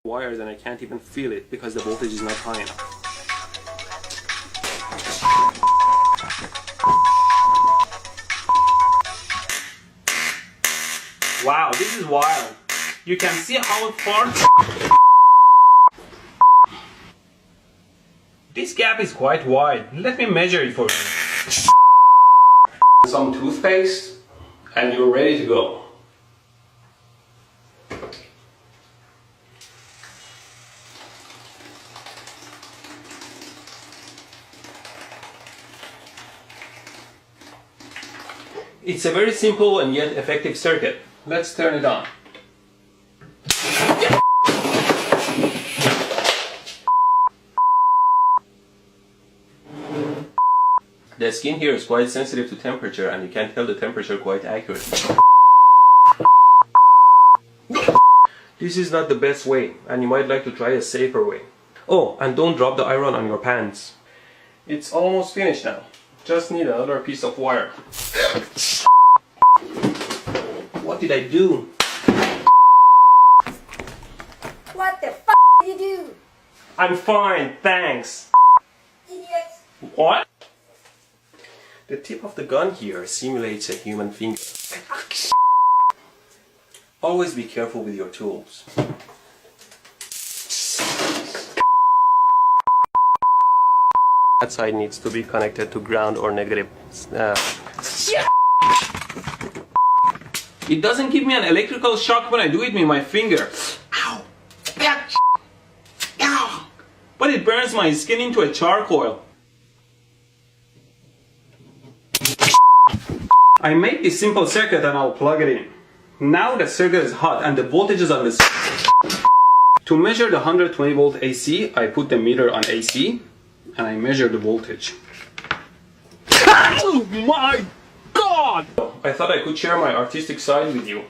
wires and I can't even feel it because the voltage is not high enough. Wow, this is wild. You can see how far... This gap is quite wide. Let me measure it for you. Some toothpaste and you're ready to go. It's a very simple and yet effective circuit. Let's turn it on. The skin here is quite sensitive to temperature and you can tell the temperature quite accurately. This is not the best way and you might like to try a safer way. Oh, and don't drop the iron on your pants. It's almost finished now. Just need another piece of wire. What did I do? What the f*** did you do? I'm fine, thanks. Idiot. What? The tip of the gun here simulates a human finger. Always be careful with your tools. That side needs to be connected to ground or negative. It doesn't give me an electrical shock when I do it with my finger. Ow! Ow! But it burns my skin into a charcoal. I made this simple circuit and I'll plug it in. Now the circuit is hot and the voltage is on this. To measure the 120 volt AC, I put the meter on AC and I measure the voltage. Oh my God! I thought I could share my artistic side with you.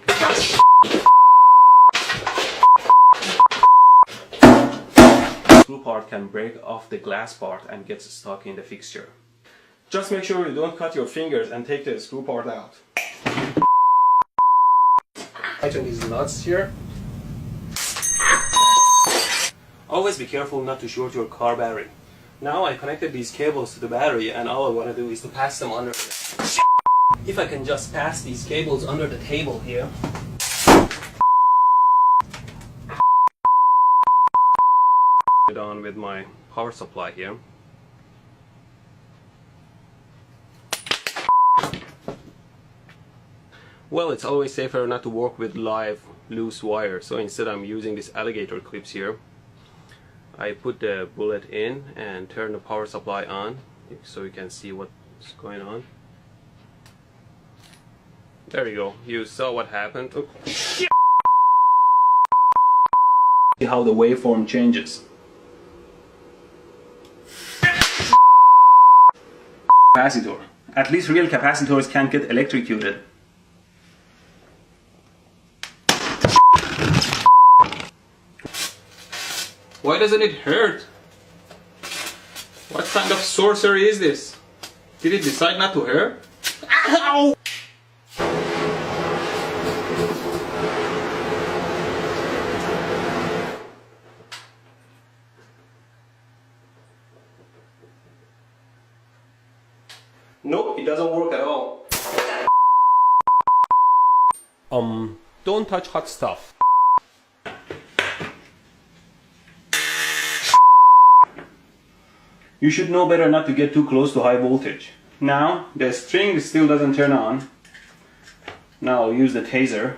The screw part can break off the glass part and gets stuck in the fixture. Just make sure you don't cut your fingers and take the screw part out. Tighten these nuts here. Always be careful not to short your car battery. Now I connected these cables to the battery and all I want to do is to pass them under. If I can just pass these cables under the table here. It on with my power supply here. Well, it's always safer not to work with live loose wire, so instead I'm using these alligator clips here. I put the bullet in and turn the power supply on so you can see what's going on. There you go, you saw what happened. Oh. See how the waveform changes. Capacitor. At least real capacitors can't get electrocuted. Why doesn't it hurt? What kind of sorcery is this? Did it decide not to hurt? Ow! Nope, it doesn't work at all. Don't touch hot stuff. You should know better not to get too close to high voltage. Now, the string still doesn't turn on. Now I'll use the taser.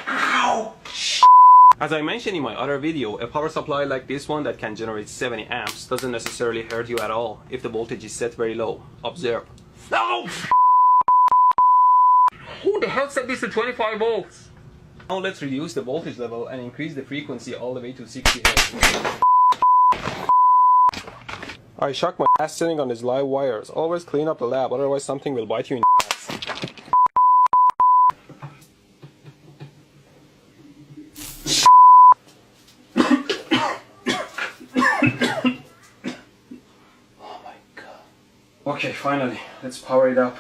Ow! As I mentioned in my other video, a power supply like this one that can generate 70 amps doesn't necessarily hurt you at all if the voltage is set very low. Observe. No! Who the hell set this to 25 volts? Now let's reduce the voltage level and increase the frequency all the way to 60 Hz. I shocked my ass sitting on these live wires. Always clean up the lab, otherwise something will bite you in the ass. Oh my God. Okay, finally, let's power it up.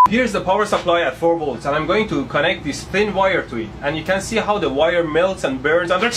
Here's the power supply at 4 volts, and I'm going to connect this thin wire to it, and you can see how the wire melts and burns under.